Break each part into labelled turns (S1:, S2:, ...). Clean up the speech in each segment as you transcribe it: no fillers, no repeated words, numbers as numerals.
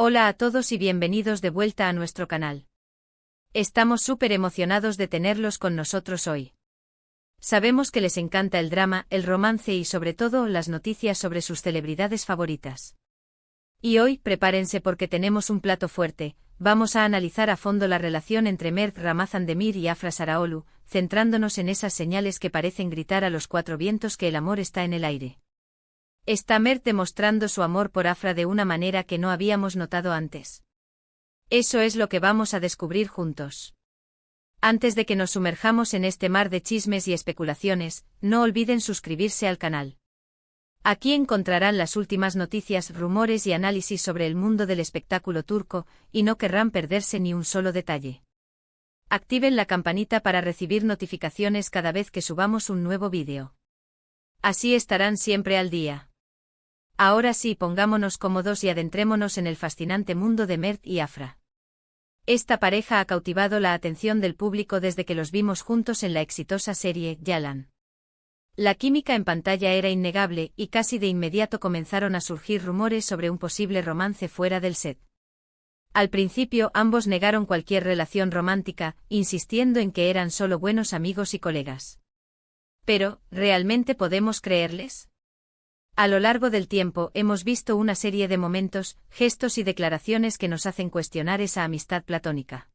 S1: Hola a todos y bienvenidos de vuelta a nuestro canal. Estamos súper emocionados de tenerlos con nosotros hoy. Sabemos que les encanta el drama, el romance y sobre todo las noticias sobre sus celebridades favoritas. Y hoy, prepárense porque tenemos un plato fuerte. Vamos a analizar a fondo la relación entre Mert Ramazan-Demir y Afra Saraoglu, centrándonos en esas señales que parecen gritar a los cuatro vientos que el amor está en el aire. Está Mert demostrando su amor por Afra de una manera que no habíamos notado antes. Eso es lo que vamos a descubrir juntos. Antes de que nos sumerjamos en este mar de chismes y especulaciones, no olviden suscribirse al canal. Aquí encontrarán las últimas noticias, rumores y análisis sobre el mundo del espectáculo turco, y no querrán perderse ni un solo detalle. Activen la campanita para recibir notificaciones cada vez que subamos un nuevo vídeo. Así estarán siempre al día. Ahora sí, pongámonos cómodos y adentrémonos en el fascinante mundo de Mert y Afra. Esta pareja ha cautivado la atención del público desde que los vimos juntos en la exitosa serie Yalan. La química en pantalla era innegable y casi de inmediato comenzaron a surgir rumores sobre un posible romance fuera del set. Al principio ambos negaron cualquier relación romántica, insistiendo en que eran solo buenos amigos y colegas. Pero, ¿realmente podemos creerles? A lo largo del tiempo hemos visto una serie de momentos, gestos y declaraciones que nos hacen cuestionar esa amistad platónica.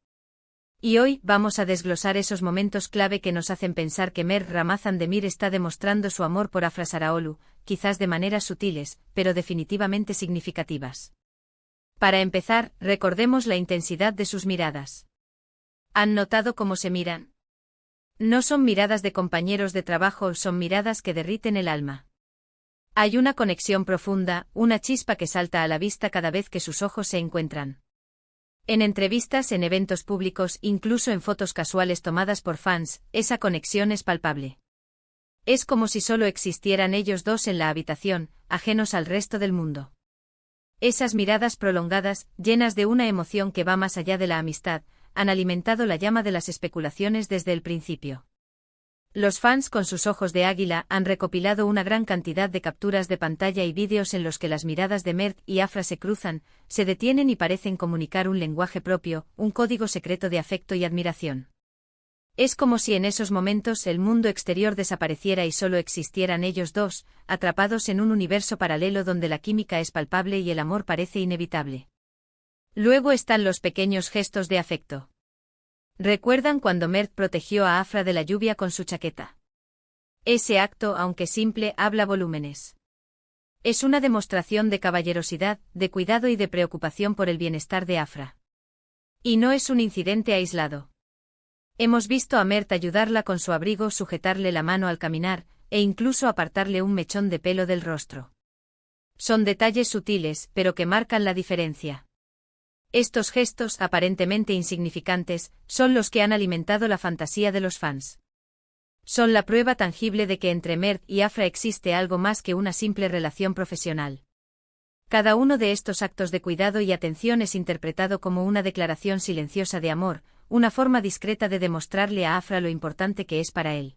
S1: Y hoy vamos a desglosar esos momentos clave que nos hacen pensar que Mert Ramazan-Demir está demostrando su amor por Afra Saraoglu, quizás de maneras sutiles, pero definitivamente significativas. Para empezar, recordemos la intensidad de sus miradas. ¿Han notado cómo se miran? No son miradas de compañeros de trabajo, son miradas que derriten el alma. Hay una conexión profunda, una chispa que salta a la vista cada vez que sus ojos se encuentran. En entrevistas, en eventos públicos, incluso en fotos casuales tomadas por fans, esa conexión es palpable. Es como si solo existieran ellos dos en la habitación, ajenos al resto del mundo. Esas miradas prolongadas, llenas de una emoción que va más allá de la amistad, han alimentado la llama de las especulaciones desde el principio. Los fans con sus ojos de águila han recopilado una gran cantidad de capturas de pantalla y vídeos en los que las miradas de Mert y Afra se cruzan, se detienen y parecen comunicar un lenguaje propio, un código secreto de afecto y admiración. Es como si en esos momentos el mundo exterior desapareciera y solo existieran ellos dos, atrapados en un universo paralelo donde la química es palpable y el amor parece inevitable. Luego están los pequeños gestos de afecto. ¿Recuerdan cuando Mert protegió a Afra de la lluvia con su chaqueta? Ese acto, aunque simple, habla volúmenes. Es una demostración de caballerosidad, de cuidado y de preocupación por el bienestar de Afra. Y no es un incidente aislado. Hemos visto a Mert ayudarla con su abrigo, sujetarle la mano al caminar, e incluso apartarle un mechón de pelo del rostro. Son detalles sutiles, pero que marcan la diferencia. Estos gestos, aparentemente insignificantes, son los que han alimentado la fantasía de los fans. Son la prueba tangible de que entre Mert y Afra existe algo más que una simple relación profesional. Cada uno de estos actos de cuidado y atención es interpretado como una declaración silenciosa de amor, una forma discreta de demostrarle a Afra lo importante que es para él.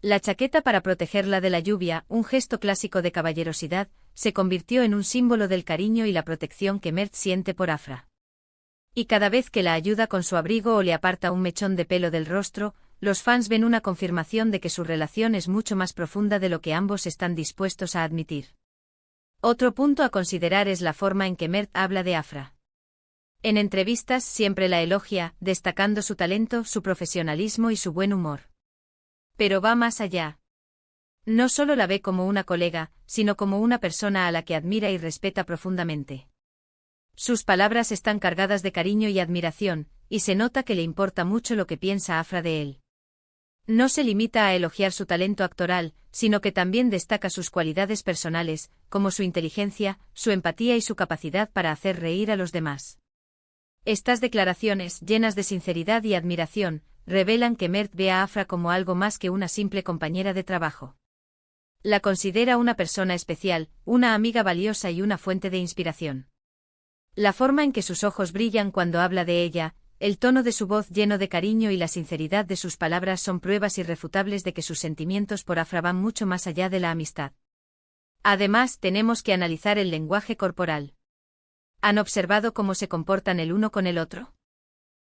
S1: La chaqueta para protegerla de la lluvia, un gesto clásico de caballerosidad, se convirtió en un símbolo del cariño y la protección que Mert siente por Afra. Y cada vez que la ayuda con su abrigo o le aparta un mechón de pelo del rostro, los fans ven una confirmación de que su relación es mucho más profunda de lo que ambos están dispuestos a admitir. Otro punto a considerar es la forma en que Mert habla de Afra. En entrevistas siempre la elogia, destacando su talento, su profesionalismo y su buen humor. Pero va más allá. No solo la ve como una colega, sino como una persona a la que admira y respeta profundamente. Sus palabras están cargadas de cariño y admiración, y se nota que le importa mucho lo que piensa Afra de él. No se limita a elogiar su talento actoral, sino que también destaca sus cualidades personales, como su inteligencia, su empatía y su capacidad para hacer reír a los demás. Estas declaraciones, llenas de sinceridad y admiración, revelan que Mert ve a Afra como algo más que una simple compañera de trabajo. La considera una persona especial, una amiga valiosa y una fuente de inspiración. La forma en que sus ojos brillan cuando habla de ella, el tono de su voz lleno de cariño y la sinceridad de sus palabras son pruebas irrefutables de que sus sentimientos por Afra van mucho más allá de la amistad. Además, tenemos que analizar el lenguaje corporal. ¿Han observado cómo se comportan el uno con el otro?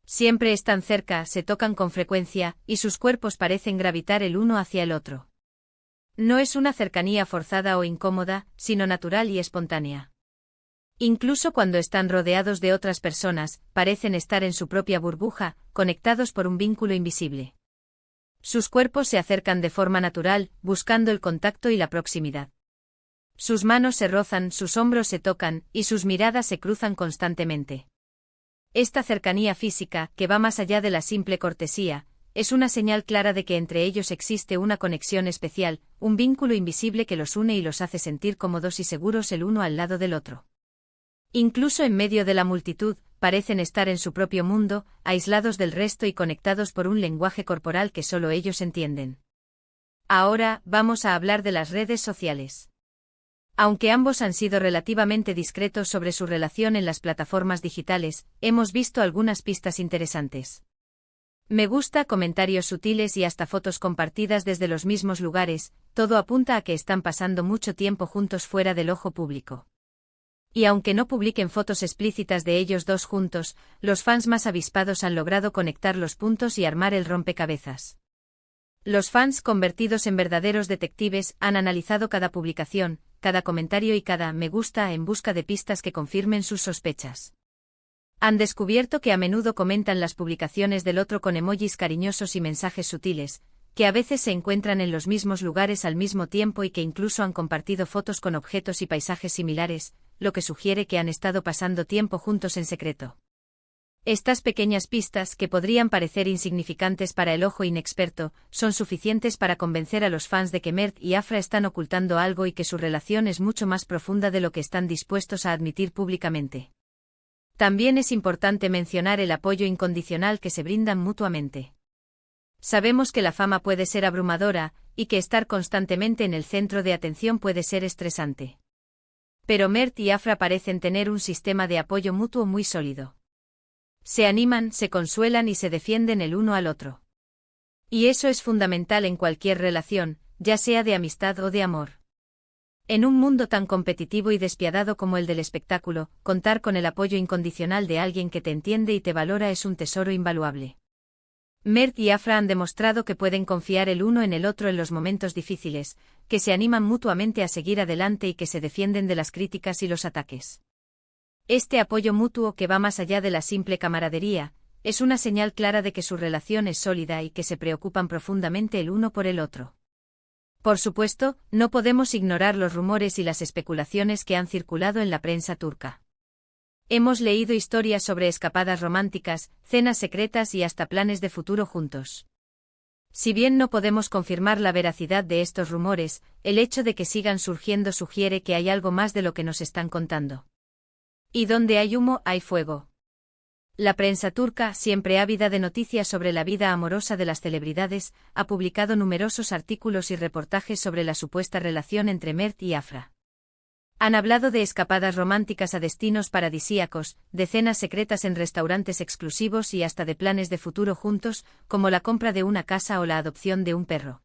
S1: Siempre están cerca, se tocan con frecuencia, y sus cuerpos parecen gravitar el uno hacia el otro. No es una cercanía forzada o incómoda, sino natural y espontánea. Incluso cuando están rodeados de otras personas, parecen estar en su propia burbuja, conectados por un vínculo invisible. Sus cuerpos se acercan de forma natural, buscando el contacto y la proximidad. Sus manos se rozan, sus hombros se tocan, y sus miradas se cruzan constantemente. Esta cercanía física, que va más allá de la simple cortesía, es una señal clara de que entre ellos existe una conexión especial, un vínculo invisible que los une y los hace sentir cómodos y seguros el uno al lado del otro. Incluso en medio de la multitud, parecen estar en su propio mundo, aislados del resto y conectados por un lenguaje corporal que solo ellos entienden. Ahora, vamos a hablar de las redes sociales. Aunque ambos han sido relativamente discretos sobre su relación en las plataformas digitales, hemos visto algunas pistas interesantes. Me gusta, comentarios sutiles y hasta fotos compartidas desde los mismos lugares, todo apunta a que están pasando mucho tiempo juntos fuera del ojo público. Y aunque no publiquen fotos explícitas de ellos dos juntos, los fans más avispados han logrado conectar los puntos y armar el rompecabezas. Los fans, convertidos en verdaderos detectives, han analizado cada publicación, cada comentario y cada me gusta en busca de pistas que confirmen sus sospechas. Han descubierto que a menudo comentan las publicaciones del otro con emojis cariñosos y mensajes sutiles, que a veces se encuentran en los mismos lugares al mismo tiempo y que incluso han compartido fotos con objetos y paisajes similares, lo que sugiere que han estado pasando tiempo juntos en secreto. Estas pequeñas pistas, que podrían parecer insignificantes para el ojo inexperto, son suficientes para convencer a los fans de que Mert y Afra están ocultando algo y que su relación es mucho más profunda de lo que están dispuestos a admitir públicamente. También es importante mencionar el apoyo incondicional que se brindan mutuamente. Sabemos que la fama puede ser abrumadora, y que estar constantemente en el centro de atención puede ser estresante. Pero Mert y Afra parecen tener un sistema de apoyo mutuo muy sólido. Se animan, se consuelan y se defienden el uno al otro. Y eso es fundamental en cualquier relación, ya sea de amistad o de amor. En un mundo tan competitivo y despiadado como el del espectáculo, contar con el apoyo incondicional de alguien que te entiende y te valora es un tesoro invaluable. Mert y Afra han demostrado que pueden confiar el uno en el otro en los momentos difíciles, que se animan mutuamente a seguir adelante y que se defienden de las críticas y los ataques. Este apoyo mutuo, que va más allá de la simple camaradería, es una señal clara de que su relación es sólida y que se preocupan profundamente el uno por el otro. Por supuesto, no podemos ignorar los rumores y las especulaciones que han circulado en la prensa turca. Hemos leído historias sobre escapadas románticas, cenas secretas y hasta planes de futuro juntos. Si bien no podemos confirmar la veracidad de estos rumores, el hecho de que sigan surgiendo sugiere que hay algo más de lo que nos están contando. Y donde hay humo, hay fuego. La prensa turca, siempre ávida de noticias sobre la vida amorosa de las celebridades, ha publicado numerosos artículos y reportajes sobre la supuesta relación entre Mert y Afra. Han hablado de escapadas románticas a destinos paradisíacos, de cenas secretas en restaurantes exclusivos y hasta de planes de futuro juntos, como la compra de una casa o la adopción de un perro.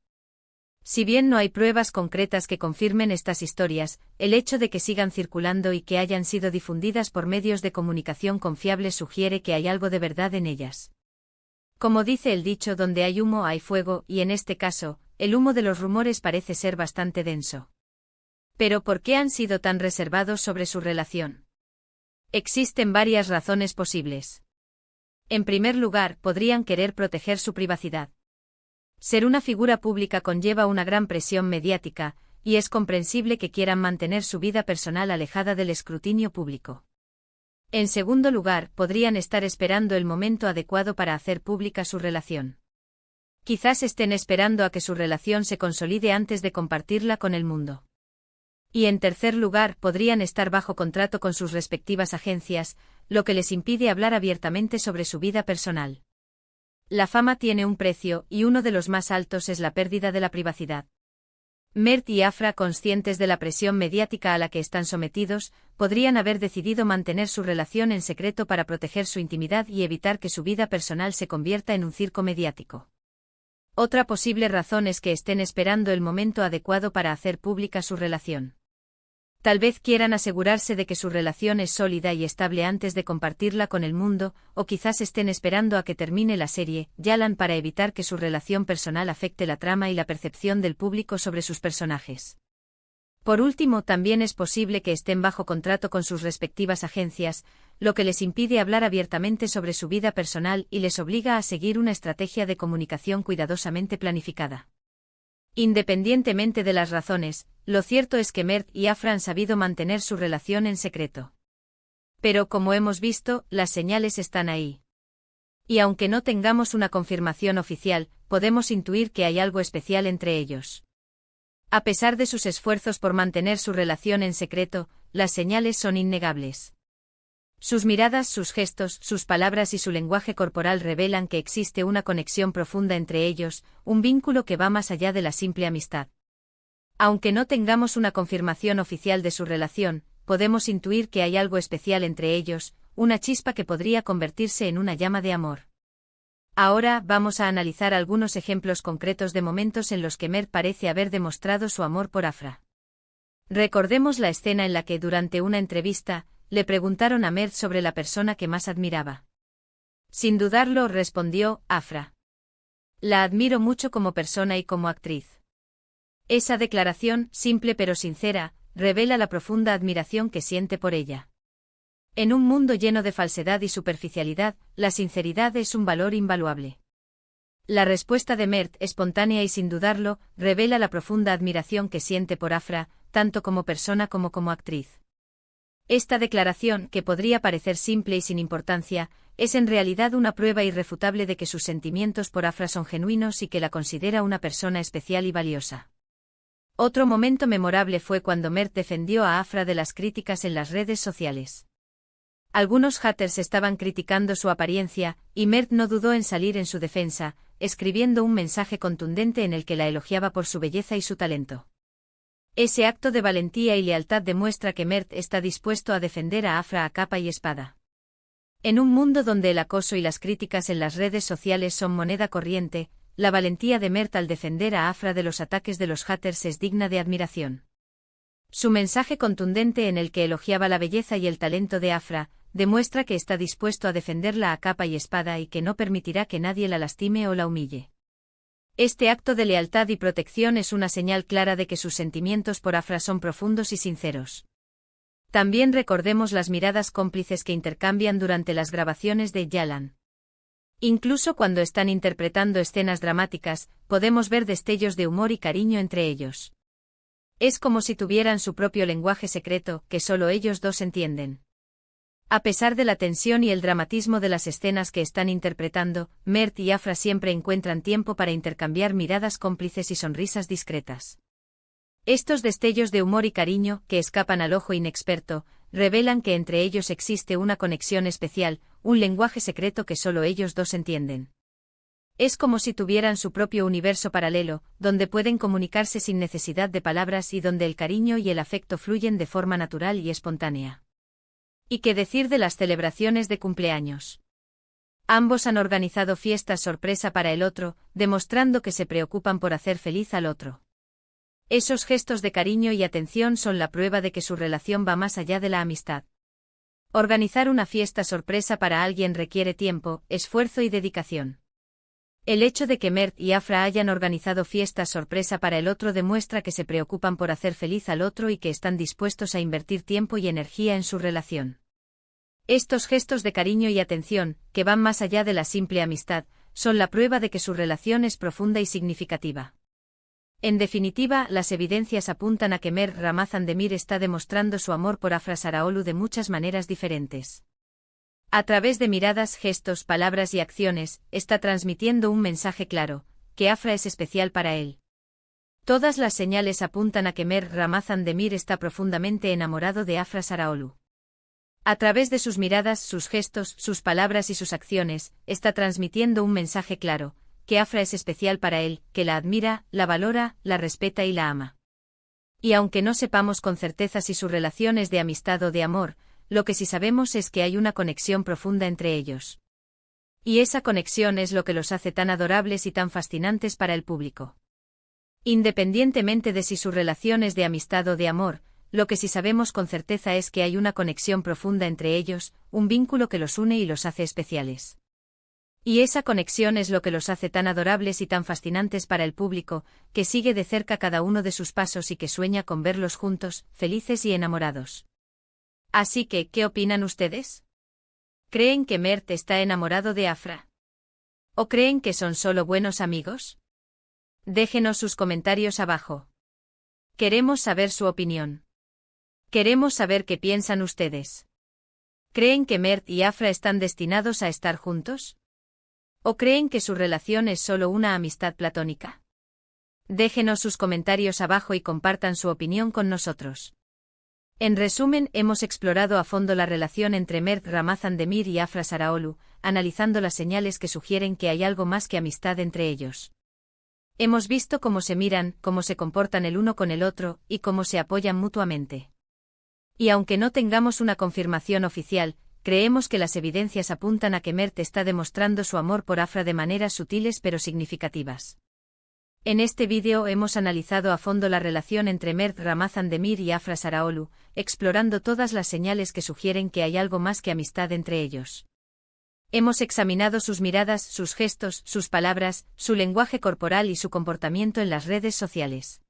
S1: Si bien no hay pruebas concretas que confirmen estas historias, el hecho de que sigan circulando y que hayan sido difundidas por medios de comunicación confiables sugiere que hay algo de verdad en ellas. Como dice el dicho, donde hay humo hay fuego, y en este caso, el humo de los rumores parece ser bastante denso. Pero ¿por qué han sido tan reservados sobre su relación? Existen varias razones posibles. En primer lugar, podrían querer proteger su privacidad. Ser una figura pública conlleva una gran presión mediática, y es comprensible que quieran mantener su vida personal alejada del escrutinio público. En segundo lugar, podrían estar esperando el momento adecuado para hacer pública su relación. Quizás estén esperando a que su relación se consolide antes de compartirla con el mundo. Y en tercer lugar, podrían estar bajo contrato con sus respectivas agencias, lo que les impide hablar abiertamente sobre su vida personal. La fama tiene un precio, y uno de los más altos es la pérdida de la privacidad. Mert y Afra, conscientes de la presión mediática a la que están sometidos, podrían haber decidido mantener su relación en secreto para proteger su intimidad y evitar que su vida personal se convierta en un circo mediático. Otra posible razón es que estén esperando el momento adecuado para hacer pública su relación. Tal vez quieran asegurarse de que su relación es sólida y estable antes de compartirla con el mundo, o quizás estén esperando a que termine la serie, Yalan, para evitar que su relación personal afecte la trama y la percepción del público sobre sus personajes. Por último, también es posible que estén bajo contrato con sus respectivas agencias, lo que les impide hablar abiertamente sobre su vida personal y les obliga a seguir una estrategia de comunicación cuidadosamente planificada. Independientemente de las razones, lo cierto es que Mert y Afra han sabido mantener su relación en secreto. Pero como hemos visto, las señales están ahí. Y aunque no tengamos una confirmación oficial, podemos intuir que hay algo especial entre ellos. A pesar de sus esfuerzos por mantener su relación en secreto, las señales son innegables. Sus miradas, sus gestos, sus palabras y su lenguaje corporal revelan que existe una conexión profunda entre ellos, un vínculo que va más allá de la simple amistad. Aunque no tengamos una confirmación oficial de su relación, podemos intuir que hay algo especial entre ellos, una chispa que podría convertirse en una llama de amor. Ahora vamos a analizar algunos ejemplos concretos de momentos en los que Mert parece haber demostrado su amor por Afra. Recordemos la escena en la que, durante una entrevista, le preguntaron a Mert sobre la persona que más admiraba. Sin dudarlo, respondió: Afra. La admiro mucho como persona y como actriz. Esa declaración, simple pero sincera, revela la profunda admiración que siente por ella. En un mundo lleno de falsedad y superficialidad, la sinceridad es un valor invaluable. La respuesta de Mert, espontánea y sin dudarlo, revela la profunda admiración que siente por Afra, tanto como persona como como actriz. Esta declaración, que podría parecer simple y sin importancia, es en realidad una prueba irrefutable de que sus sentimientos por Afra son genuinos y que la considera una persona especial y valiosa. Otro momento memorable fue cuando Mert defendió a Afra de las críticas en las redes sociales. Algunos haters estaban criticando su apariencia, y Mert no dudó en salir en su defensa, escribiendo un mensaje contundente en el que la elogiaba por su belleza y su talento. Ese acto de valentía y lealtad demuestra que Mert está dispuesto a defender a Afra a capa y espada. En un mundo donde el acoso y las críticas en las redes sociales son moneda corriente, la valentía de Mert al defender a Afra de los ataques de los haters es digna de admiración. Su mensaje contundente en el que elogiaba la belleza y el talento de Afra, demuestra que está dispuesto a defenderla a capa y espada y que no permitirá que nadie la lastime o la humille. Este acto de lealtad y protección es una señal clara de que sus sentimientos por Afra son profundos y sinceros. También recordemos las miradas cómplices que intercambian durante las grabaciones de Yalan. Incluso cuando están interpretando escenas dramáticas, podemos ver destellos de humor y cariño entre ellos. Es como si tuvieran su propio lenguaje secreto, que solo ellos dos entienden. A pesar de la tensión y el dramatismo de las escenas que están interpretando, Mert y Afra siempre encuentran tiempo para intercambiar miradas cómplices y sonrisas discretas. Estos destellos de humor y cariño, que escapan al ojo inexperto, revelan que entre ellos existe una conexión especial, un lenguaje secreto que solo ellos dos entienden. Es como si tuvieran su propio universo paralelo, donde pueden comunicarse sin necesidad de palabras y donde el cariño y el afecto fluyen de forma natural y espontánea. ¿Y qué decir de las celebraciones de cumpleaños? Ambos han organizado fiestas sorpresa para el otro, demostrando que se preocupan por hacer feliz al otro. Esos gestos de cariño y atención son la prueba de que su relación va más allá de la amistad. Organizar una fiesta sorpresa para alguien requiere tiempo, esfuerzo y dedicación. El hecho de que Mert y Afra hayan organizado fiestas sorpresa para el otro demuestra que se preocupan por hacer feliz al otro y que están dispuestos a invertir tiempo y energía en su relación. Estos gestos de cariño y atención, que van más allá de la simple amistad, son la prueba de que su relación es profunda y significativa. En definitiva, las evidencias apuntan a que Mert Ramazan Demir está demostrando su amor por Afra Saraolu de muchas maneras diferentes. A través de miradas, gestos, palabras y acciones, está transmitiendo un mensaje claro, que Afra es especial para él. Todas las señales apuntan a que Mert Ramazan Demir está profundamente enamorado de Afra Saraolu. A través de sus miradas, sus gestos, sus palabras y sus acciones, está transmitiendo un mensaje claro, que Afra es especial para él, que la admira, la valora, la respeta y la ama. Y aunque no sepamos con certeza si su relación es de amistad o de amor, lo que sí sabemos es que hay una conexión profunda entre ellos. Y esa conexión es lo que los hace tan adorables y tan fascinantes para el público. Independientemente de si su relación es de amistad o de amor, lo que sí sabemos con certeza es que hay una conexión profunda entre ellos, un vínculo que los une y los hace especiales. Y esa conexión es lo que los hace tan adorables y tan fascinantes para el público, que sigue de cerca cada uno de sus pasos y que sueña con verlos juntos, felices y enamorados. Así que, ¿qué opinan ustedes? ¿Creen que Mert está enamorado de Afra? ¿O creen que son solo buenos amigos? Déjenos sus comentarios abajo. Queremos saber su opinión. Queremos saber qué piensan ustedes. ¿Creen que Mert y Afra están destinados a estar juntos? ¿O creen que su relación es solo una amistad platónica? Déjenos sus comentarios abajo y compartan su opinión con nosotros. En resumen, hemos explorado a fondo la relación entre Mert Ramazan Demir y Afra Saraoglu, analizando las señales que sugieren que hay algo más que amistad entre ellos. Hemos visto cómo se miran, cómo se comportan el uno con el otro, y cómo se apoyan mutuamente. Y aunque no tengamos una confirmación oficial, creemos que las evidencias apuntan a que Mert está demostrando su amor por Afra de maneras sutiles pero significativas. En este vídeo hemos analizado a fondo la relación entre Mert Ramazan Demir y Afra Saraoglu, explorando todas las señales que sugieren que hay algo más que amistad entre ellos. Hemos examinado sus miradas, sus gestos, sus palabras, su lenguaje corporal y su comportamiento en las redes sociales.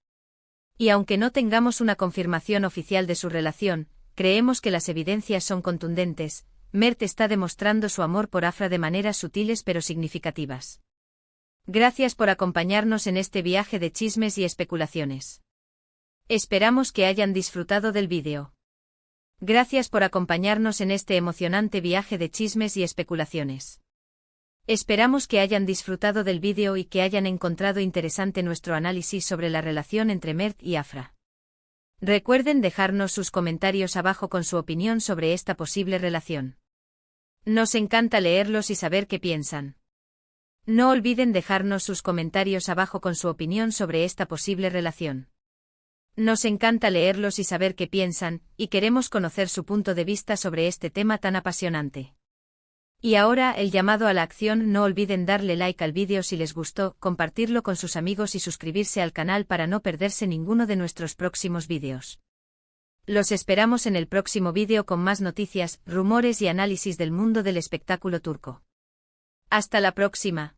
S1: Y aunque no tengamos una confirmación oficial de su relación, creemos que las evidencias son contundentes. Mert está demostrando su amor por Afra de maneras sutiles pero significativas. Gracias por acompañarnos en este viaje de chismes y especulaciones. Esperamos que hayan disfrutado del vídeo. Gracias por acompañarnos en este emocionante viaje de chismes y especulaciones. Esperamos que hayan disfrutado del vídeo y que hayan encontrado interesante nuestro análisis sobre la relación entre Mert y Afra. Recuerden dejarnos sus comentarios abajo con su opinión sobre esta posible relación. Nos encanta leerlos y saber qué piensan. No olviden dejarnos sus comentarios abajo con su opinión sobre esta posible relación. Nos encanta leerlos y saber qué piensan, y queremos conocer su punto de vista sobre este tema tan apasionante. Y ahora el llamado a la acción: no olviden darle like al vídeo si les gustó, compartirlo con sus amigos y suscribirse al canal para no perderse ninguno de nuestros próximos vídeos. Los esperamos en el próximo vídeo con más noticias, rumores y análisis del mundo del espectáculo turco. Hasta la próxima.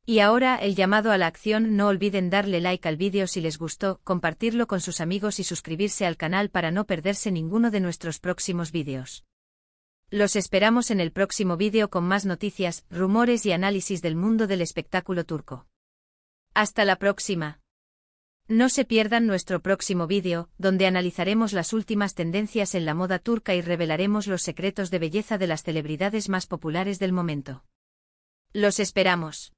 S1: Y ahora el llamado a la acción: no olviden darle like al vídeo si les gustó, compartirlo con sus amigos y suscribirse al canal para no perderse ninguno de nuestros próximos vídeos. Los esperamos en el próximo vídeo con más noticias, rumores y análisis del mundo del espectáculo turco. Hasta la próxima. No se pierdan nuestro próximo vídeo, donde analizaremos las últimas tendencias en la moda turca y revelaremos los secretos de belleza de las celebridades más populares del momento. Los esperamos.